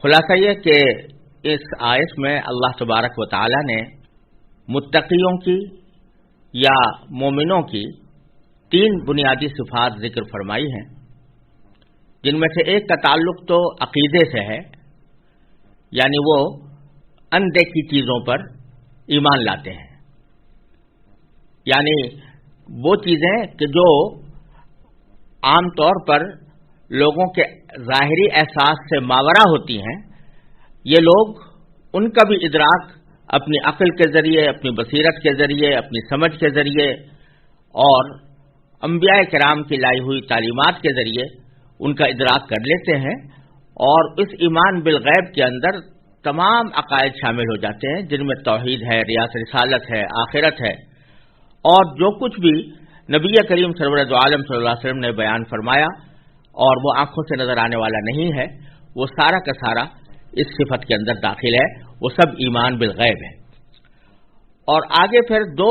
خلاصہ یہ کہ اس آیت میں اللہ تبارک و تعالی نے متقیوں کی یا مومنوں کی 3 بنیادی صفات ذکر فرمائی ہیں، جن میں سے ایک کا تعلق تو عقیدے سے ہے، یعنی وہ اندیکھی چیزوں پر ایمان لاتے ہیں، یعنی وہ چیزیں کہ جو عام طور پر لوگوں کے ظاہری احساس سے ماورا ہوتی ہیں، یہ لوگ ان کا بھی ادراک اپنی عقل کے ذریعے، اپنی بصیرت کے ذریعے، اپنی سمجھ کے ذریعے اور انبیاء کرام کی لائی ہوئی تعلیمات کے ذریعے ان کا ادراک کر لیتے ہیں، اور اس ایمان بالغیب کے اندر تمام عقائد شامل ہو جاتے ہیں، جن میں توحید ہے، رسالت ہے، آخرت ہے، اور جو کچھ بھی نبی کریم سرور دو عالم صلی اللہ علیہ وسلم نے بیان فرمایا اور وہ آنکھوں سے نظر آنے والا نہیں ہے، وہ سارا کا سارا اس صفت کے اندر داخل ہے، وہ سب ایمان بالغیب ہے۔ اور آگے پھر 2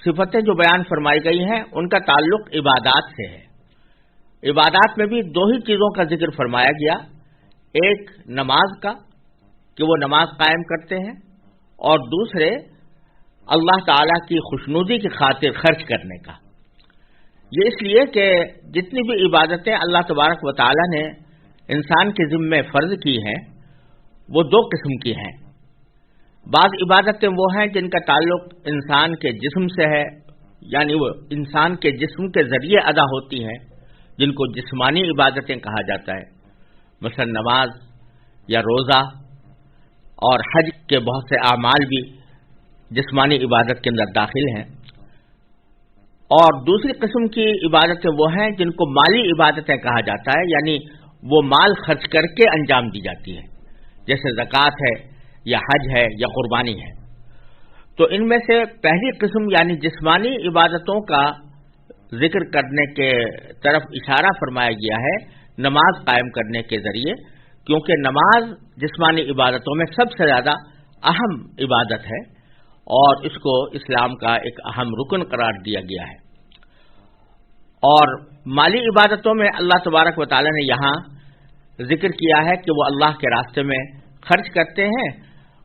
صفتیں جو بیان فرمائی گئی ہیں ان کا تعلق عبادات سے ہے۔ عبادات میں بھی 2 ہی چیزوں کا ذکر فرمایا گیا، ایک نماز کا کہ وہ نماز قائم کرتے ہیں، اور دوسرے اللہ تعالی کی خوشنودی کی خاطر خرچ کرنے کا۔ یہ اس لیے کہ جتنی بھی عبادتیں اللہ تبارک و تعالی نے انسان کے ذمے فرض کی ہیں وہ 2 قسم کی ہیں۔ بعض عبادتیں وہ ہیں جن کا تعلق انسان کے جسم سے ہے، یعنی وہ انسان کے جسم کے ذریعے ادا ہوتی ہیں، جن کو جسمانی عبادتیں کہا جاتا ہے، مثلا نماز یا روزہ اور حج کے بہت سے اعمال بھی جسمانی عبادت کے اندر داخل ہیں۔ اور دوسری قسم کی عبادتیں وہ ہیں جن کو مالی عبادتیں کہا جاتا ہے، یعنی وہ مال خرچ کر کے انجام دی جاتی ہے، جیسے زکوٰۃ ہے یا حج ہے یا قربانی ہے۔ تو ان میں سے پہلی قسم یعنی جسمانی عبادتوں کا ذکر کرنے کے طرف اشارہ فرمایا گیا ہے نماز قائم کرنے کے ذریعے، کیونکہ نماز جسمانی عبادتوں میں سب سے زیادہ اہم عبادت ہے اور اس کو اسلام کا ایک اہم رکن قرار دیا گیا ہے۔ اور مالی عبادتوں میں اللہ تبارک و تعالی نے یہاں ذکر کیا ہے کہ وہ اللہ کے راستے میں خرچ کرتے ہیں،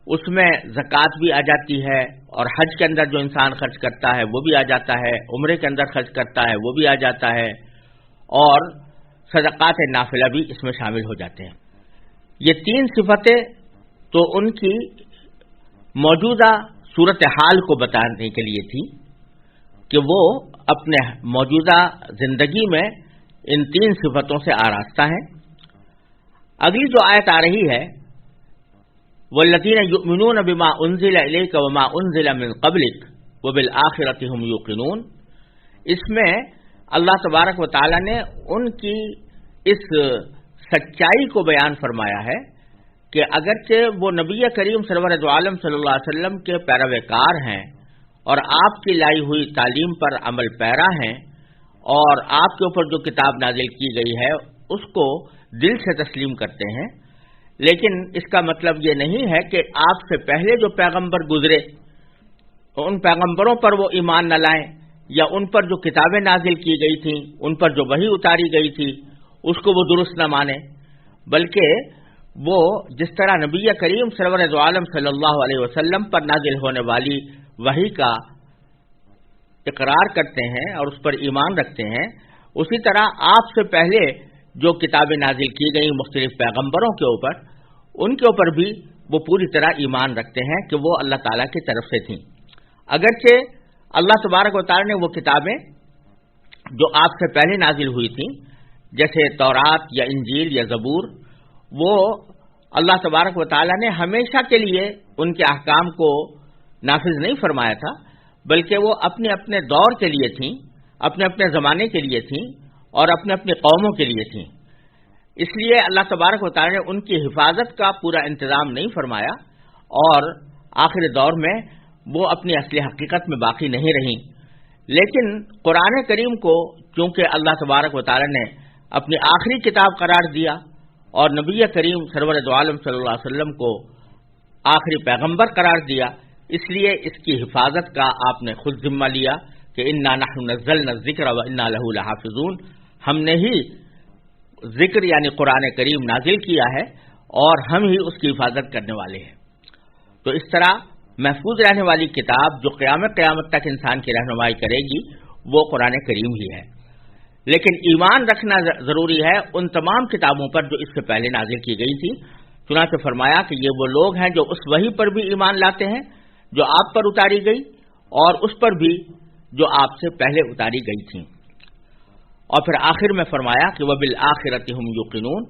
اس میں زکوٰۃ بھی آ جاتی ہے، اور حج کے اندر جو انسان خرچ کرتا ہے وہ بھی آ جاتا ہے، عمرے کے اندر خرچ کرتا ہے وہ بھی آ جاتا ہے، اور صدقات نافلہ بھی اس میں شامل ہو جاتے ہیں۔ یہ 3 صفتیں تو ان کی موجودہ صورتحال کو بتانے کے لیے تھی کہ وہ اپنے موجودہ زندگی میں ان 3 صفتوں سے آراستہ ہیں۔ اگلی جو آیت آ رہی ہے وَالَّذِينَ يُؤْمِنُونَ بِمَا أُنزِلَ إِلَيْكَ وَمَا أُنزِلَ مِن قَبْلِكَ وَبِالْآخِرَةِ هُمْ يُوقِنُونَ، اس میں اللہ تبارک و تعالی نے ان کی اس سچائی کو بیان فرمایا ہے کہ اگرچہ وہ نبی کریم سرور دو عالم صلی اللہ علیہ وسلم کے پیروکار ہیں اور آپ کی لائی ہوئی تعلیم پر عمل پیرا ہیں، اور آپ کے اوپر جو کتاب نازل کی گئی ہے اس کو دل سے تسلیم کرتے ہیں، لیکن اس کا مطلب یہ نہیں ہے کہ آپ سے پہلے جو پیغمبر گزرے ان پیغمبروں پر وہ ایمان نہ لائیں، یا ان پر جو کتابیں نازل کی گئی تھیں، ان پر جو وحی اتاری گئی تھی اس کو وہ درست نہ مانیں، بلکہ وہ جس طرح نبی کریم سرور دو عالم صلی اللہ علیہ وسلم پر نازل ہونے والی وحی کا اقرار کرتے ہیں اور اس پر ایمان رکھتے ہیں، اسی طرح آپ سے پہلے جو کتابیں نازل کی گئیں مختلف پیغمبروں کے اوپر بھی وہ پوری طرح ایمان رکھتے ہیں کہ وہ اللہ تعالیٰ کی طرف سے تھیں، اگرچہ اللہ تبارک و تعالیٰ نے وہ کتابیں جو آپ سے پہلے نازل ہوئی تھیں جیسے تورات یا انجیل یا زبور، وہ اللہ تبارک و تعالیٰ نے ہمیشہ کے لیے ان کے احکام کو نافذ نہیں فرمایا تھا، بلکہ وہ اپنے اپنے دور کے لیے تھیں، اپنے اپنے زمانے کے لیے تھیں اور اپنے اپنے قوموں کے لیے تھیں۔ اس لیے اللہ تبارک و تعالیٰ نے ان کی حفاظت کا پورا انتظام نہیں فرمایا، اور آخر دور میں وہ اپنی اصلی حقیقت میں باقی نہیں رہیں۔ لیکن قرآن کریم کو چونکہ اللہ تبارک و تعالیٰ نے اپنی آخری کتاب قرار دیا اور نبی کریم سرور دو عالم صلی اللہ علیہ وسلم کو آخری پیغمبر قرار دیا، اس لیے اس کی حفاظت کا آپ نے خود ذمہ لیا کہ انا نحن نزلنا الذکر وانا لہ لحافظون، ہم نے ہی ذکر یعنی قرآن کریم نازل کیا ہے اور ہم ہی اس کی حفاظت کرنے والے ہیں۔ تو اس طرح محفوظ رہنے والی کتاب جو قیامت تک انسان کی رہنمائی کرے گی وہ قرآن کریم ہی ہے۔ لیکن ایمان رکھنا ضروری ہے ان تمام کتابوں پر جو اس سے پہلے نازل کی گئی تھی۔ چنانچہ فرمایا کہ یہ وہ لوگ ہیں جو اس وحی پر بھی ایمان لاتے ہیں جو آپ پر اتاری گئی اور اس پر بھی جو آپ سے پہلے اتاری گئی تھیں۔ اور پھر آخر میں فرمایا کہ وَبِالْآخِرَةِ هُمْ يُوقِنُونَ،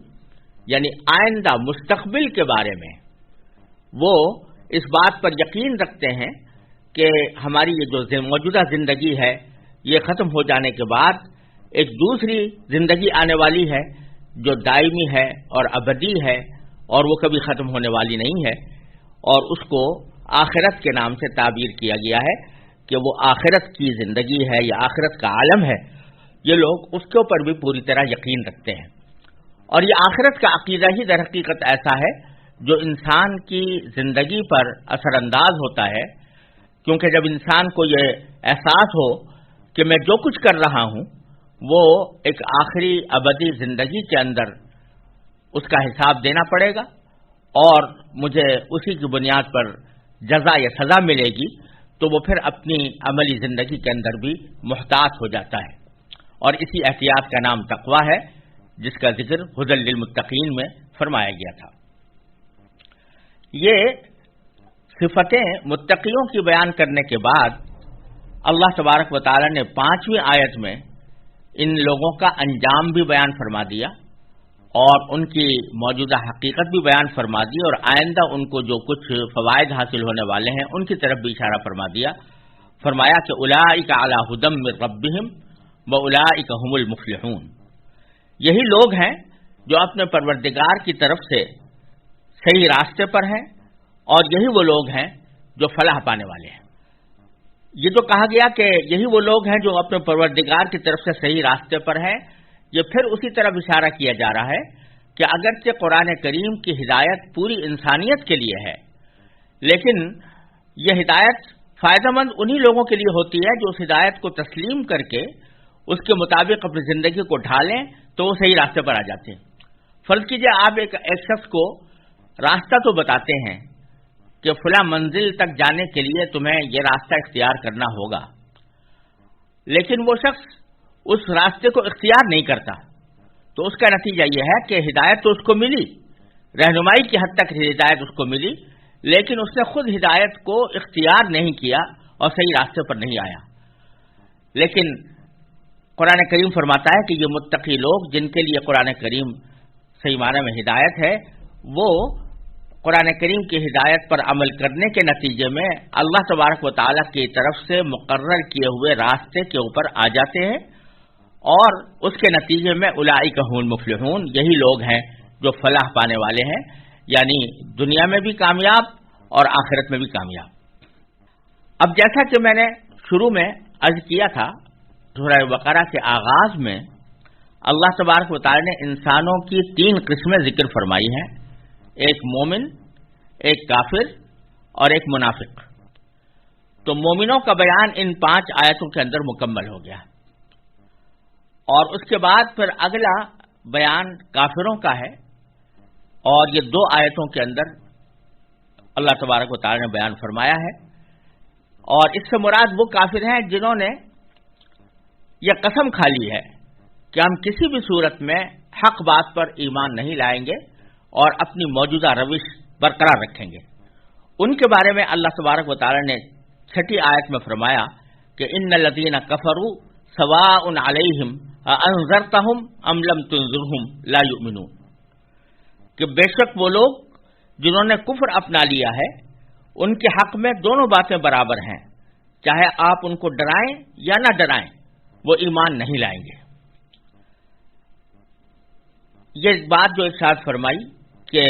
یعنی آئندہ مستقبل کے بارے میں وہ اس بات پر یقین رکھتے ہیں کہ ہماری یہ جو موجودہ زندگی ہے یہ ختم ہو جانے کے بعد ایک دوسری زندگی آنے والی ہے جو دائمی ہے اور ابدی ہے اور وہ کبھی ختم ہونے والی نہیں ہے، اور اس کو آخرت کے نام سے تعبیر کیا گیا ہے کہ وہ آخرت کی زندگی ہے یا آخرت کا عالم ہے۔ یہ لوگ اس کے اوپر بھی پوری طرح یقین رکھتے ہیں، اور یہ آخرت کا عقیدہ ہی در حقیقت ایسا ہے جو انسان کی زندگی پر اثر انداز ہوتا ہے، کیونکہ جب انسان کو یہ احساس ہو کہ میں جو کچھ کر رہا ہوں وہ ایک آخری ابدی زندگی کے اندر اس کا حساب دینا پڑے گا اور مجھے اسی کی بنیاد پر جزا یا سزا ملے گی، تو وہ پھر اپنی عملی زندگی کے اندر بھی محتاط ہو جاتا ہے، اور اسی احتیاط کا نام تقویٰ ہے جس کا ذکر ھدی للمتقین میں فرمایا گیا تھا۔ یہ صفتیں متقیوں کی بیان کرنے کے بعد اللہ تبارک و تعالی نے 5ویں آیت میں ان لوگوں کا انجام بھی بیان فرما دیا اور ان کی موجودہ حقیقت بھی بیان فرما دی، اور آئندہ ان کو جو کچھ فوائد حاصل ہونے والے ہیں ان کی طرف بھی اشارہ فرما دیا۔ فرمایا کہ اولئک علی ھدی من ربہم واولئک ھم المفلحون، یہی لوگ ہیں جو اپنے پروردگار کی طرف سے صحیح راستے پر ہیں، اور یہی وہ لوگ ہیں جو فلاح پانے والے ہیں۔ یہ جو کہا گیا کہ یہی وہ لوگ ہیں جو اپنے پروردگار کی طرف سے صحیح راستے پر ہیں، یہ پھر اسی طرف اشارہ کیا جا رہا ہے کہ اگرچہ قرآن کریم کی ہدایت پوری انسانیت کے لیے ہے، لیکن یہ ہدایت فائدہ مند انہی لوگوں کے لیے ہوتی ہے جو اس ہدایت کو تسلیم کر کے اس کے مطابق اپنی زندگی کو ڈھالیں تو وہ صحیح راستے پر آ جاتے ہیں۔ فرض کیجئے آپ ایک شخص کو راستہ تو بتاتے ہیں کہ فلاں منزل تک جانے کے لیے تمہیں یہ راستہ اختیار کرنا ہوگا، لیکن وہ شخص اس راستے کو اختیار نہیں کرتا، تو اس کا نتیجہ یہ ہے کہ ہدایت تو اس کو ملی، رہنمائی کی حد تک ہدایت اس کو ملی، لیکن اس نے خود ہدایت کو اختیار نہیں کیا اور صحیح راستے پر نہیں آیا۔ لیکن قرآن کریم فرماتا ہے کہ یہ متقی لوگ جن کے لیے قرآن کریم صحیح معنی میں ہدایت ہے، وہ قرآن کریم کی ہدایت پر عمل کرنے کے نتیجے میں اللہ تبارک و تعالیٰ کی طرف سے مقرر کیے ہوئے راستے کے اوپر آ جاتے ہیں، اور اس کے نتیجے میں اولئک ھم المفلحون، یہی لوگ ہیں جو فلاح پانے والے ہیں، یعنی دنیا میں بھی کامیاب اور آخرت میں بھی کامیاب۔ اب جیسا کہ میں نے شروع میں عرض کیا تھا، سورہ بقرہ کے آغاز میں اللہ تبارک و تعالیٰ نے انسانوں کی 3 قسمیں ذکر فرمائی ہیں، ایک مومن، ایک کافر اور ایک منافق۔ تو مومنوں کا بیان ان 5 آیتوں کے اندر مکمل ہو گیا، اور اس کے بعد پھر اگلا بیان کافروں کا ہے، اور یہ 2 آیتوں کے اندر اللہ تبارک و تعالی نے بیان فرمایا ہے، اور اس سے مراد وہ کافر ہیں جنہوں نے یہ قسم کھا لی ہے کہ ہم کسی بھی صورت میں حق بات پر ایمان نہیں لائیں گے اور اپنی موجودہ روش برقرار رکھیں گے۔ ان کے بارے میں اللہ تبارک و تعالی نے 6 آیت میں فرمایا کہ ان الذین کفروا سواء علیہم انذرتہم ام لم تنذرہم لا یؤمنون، کہ بے شک وہ لوگ جنہوں نے کفر اپنا لیا ہے ان کے حق میں دونوں باتیں برابر ہیں، چاہے آپ ان کو ڈرائیں یا نہ ڈرائیں وہ ایمان نہیں لائیں گے۔ یہ بات جو ارشاد فرمائی کہ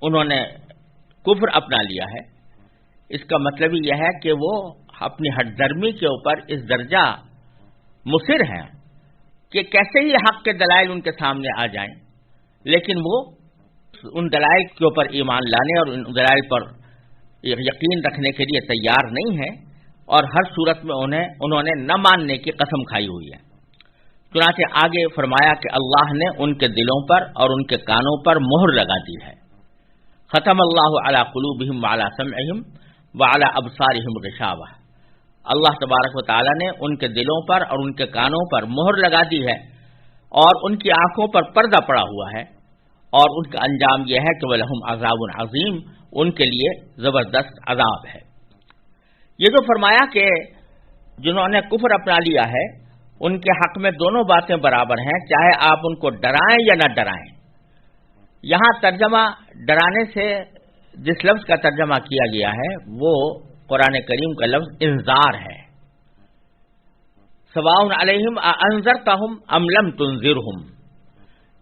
انہوں نے کفر اپنا لیا ہے، اس کا مطلب یہ ہے کہ وہ اپنی ہٹ درمی کے اوپر اس درجہ مصر ہیں کہ کیسے ہی حق کے دلائل ان کے سامنے آ جائیں، لیکن وہ ان دلائل کے اوپر ایمان لانے اور ان دلائل پر یقین رکھنے کے لیے تیار نہیں ہیں، اور ہر صورت میں انہوں نے نہ ماننے کی قسم کھائی ہوئی ہے۔ چنانچہ آگے فرمایا کہ اللہ نے ان کے دلوں پر اور ان کے کانوں پر مہر لگا دی ہے. ختم اللہ علی قلوبہم وعلی سمعہم وعلی ابصارہم غشاوہ. اللہ تبارک و تعالی نے ان کے دلوں پر اور ان کے کانوں پر مہر لگا دی ہے اور ان کی آنکھوں پر پردہ پڑا ہوا ہے، اور ان کا انجام یہ ہے کہ وَلَهُمْ عَذَابٌ عَظِيمٌ، ان کے لیے زبردست عذاب ہے. یہ جو فرمایا کہ جنہوں نے کفر اپنا لیا ہے ان کے حق میں دونوں باتیں برابر ہیں، چاہے آپ ان کو ڈرائیں یا نہ ڈرائیں. یہاں ترجمہ ڈرانے سے جس لفظ کا ترجمہ کیا گیا ہے وہ قرآن کریم کا لفظ انذار ہے. سواء علیہم اانذرتہم ام لم تنذرہم،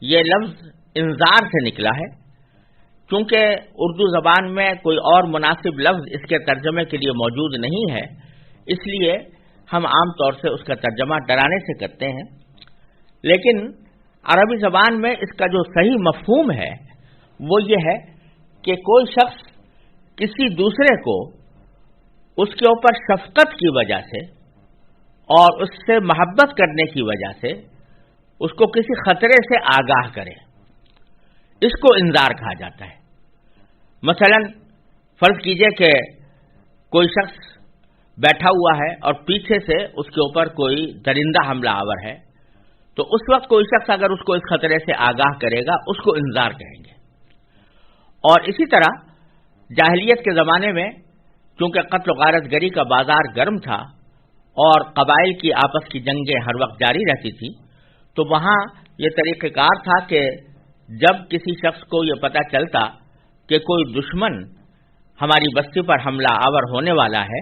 یہ لفظ انذار سے نکلا ہے. چونکہ اردو زبان میں کوئی اور مناسب لفظ اس کے ترجمے کے لیے موجود نہیں ہے، اس لیے ہم عام طور سے اس کا ترجمہ ڈرانے سے کرتے ہیں. لیکن عربی زبان میں اس کا جو صحیح مفہوم ہے وہ یہ ہے کہ کوئی شخص کسی دوسرے کو اس کے اوپر شفقت کی وجہ سے اور اس سے محبت کرنے کی وجہ سے اس کو کسی خطرے سے آگاہ کرے، اس کو انذار کہا جاتا ہے. مثلا فرض کیجئے کہ کوئی شخص بیٹھا ہوا ہے اور پیچھے سے اس کے اوپر کوئی درندہ حملہ آور ہے، تو اس وقت کوئی شخص اگر اس کو اس خطرے سے آگاہ کرے گا اس کو انذار کہیں گے. اور اسی طرح جاہلیت کے زمانے میں چونکہ قتل و غارت گری کا بازار گرم تھا اور قبائل کی آپس کی جنگیں ہر وقت جاری رہتی تھی، تو وہاں یہ طریقہ کار تھا کہ جب کسی شخص کو یہ پتہ چلتا کہ کوئی دشمن ہماری بستی پر حملہ آور ہونے والا ہے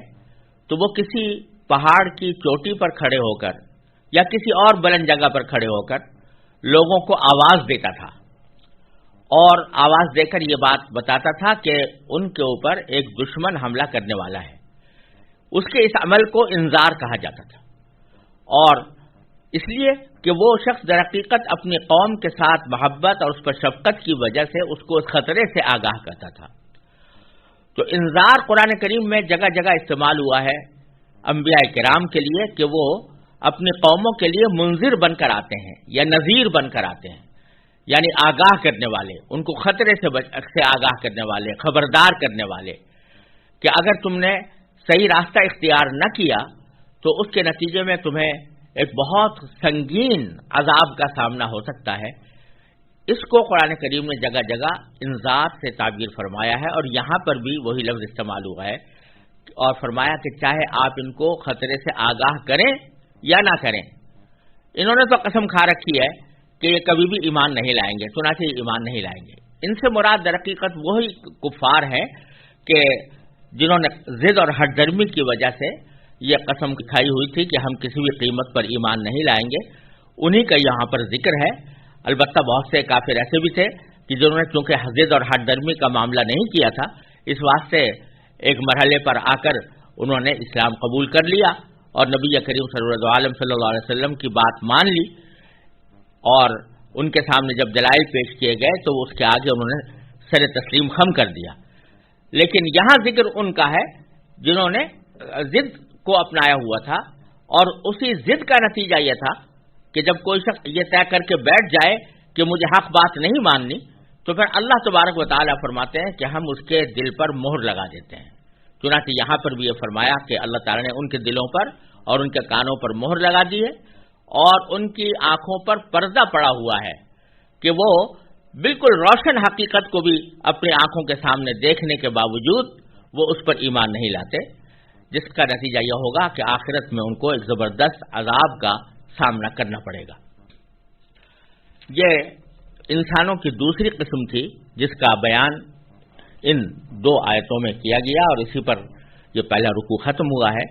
تو وہ کسی پہاڑ کی چوٹی پر کھڑے ہو کر یا کسی اور بلند جگہ پر کھڑے ہو کر لوگوں کو آواز دیتا تھا، اور آواز دے کر یہ بات بتاتا تھا کہ ان کے اوپر ایک دشمن حملہ کرنے والا ہے. اس کے اس عمل کو انذار کہا جاتا تھا، اور اس لیے کہ وہ شخص در حقیقت اپنی قوم کے ساتھ محبت اور اس پر شفقت کی وجہ سے اس کو اس خطرے سے آگاہ کرتا تھا. تو انذار قرآن کریم میں جگہ جگہ استعمال ہوا ہے انبیاء کرام کے لیے کہ وہ اپنی قوموں کے لیے منذر بن کر آتے ہیں یا نذیر بن کر آتے ہیں، یعنی آگاہ کرنے والے، ان کو خطرے سے آگاہ کرنے والے، خبردار کرنے والے کہ اگر تم نے صحیح راستہ اختیار نہ کیا تو اس کے نتیجے میں تمہیں ایک بہت سنگین عذاب کا سامنا ہو سکتا ہے. اس کو قرآن کریم نے جگہ جگہ انذار سے تعبیر فرمایا ہے، اور یہاں پر بھی وہی لفظ استعمال ہوا ہے اور فرمایا کہ چاہے آپ ان کو خطرے سے آگاہ کریں یا نہ کریں. انہوں نے تو قسم کھا رکھی ہے کہ یہ کبھی بھی ایمان نہیں لائیں گے، چنانچہ یہ ایمان نہیں لائیں گے. ان سے مراد در حقیقت وہی کفار ہیں کہ جنہوں نے ضد اور ہٹ درمی کی وجہ سے یہ قسم کھائی ہوئی تھی کہ ہم کسی بھی قیمت پر ایمان نہیں لائیں گے. انہی کا یہاں پر ذکر ہے. البتہ بہت سے کافر ایسے بھی تھے کہ جنہوں نے چونکہ ضد اور ہٹ درمی کا معاملہ نہیں کیا تھا، اس واسطے ایک مرحلے پر آ کر انہوں نے اسلام قبول کر لیا اور نبی کریم صلی اللہ علیہ وسلم کی بات مان لی، اور ان کے سامنے جب دلائل پیش کیے گئے تو اس کے آگے انہوں نے سر تسلیم خم کر دیا. لیکن یہاں ذکر ان کا ہے جنہوں نے ضد کو اپنایا ہوا تھا، اور اسی ضد کا نتیجہ یہ تھا کہ جب کوئی شخص یہ طے کر کے بیٹھ جائے کہ مجھے حق بات نہیں ماننی، تو پھر اللہ تبارک و تعالیٰ فرماتے ہیں کہ ہم اس کے دل پر مہر لگا دیتے ہیں. چنانچہ یہاں پر بھی یہ فرمایا کہ اللہ تعالیٰ نے ان کے دلوں پر اور ان کے کانوں پر مہر لگا دی ہے، اور ان کی آنکھوں پر پردہ پڑا ہوا ہے کہ وہ بالکل روشن حقیقت کو بھی اپنی آنکھوں کے سامنے دیکھنے کے باوجود وہ اس پر ایمان نہیں لاتے، جس کا نتیجہ یہ ہوگا کہ آخرت میں ان کو ایک زبردست عذاب کا سامنا کرنا پڑے گا. یہ انسانوں کی دوسری قسم تھی جس کا بیان ان 2 آیتوں میں کیا گیا، اور اسی پر یہ پہلا رکوع ختم ہوا ہے.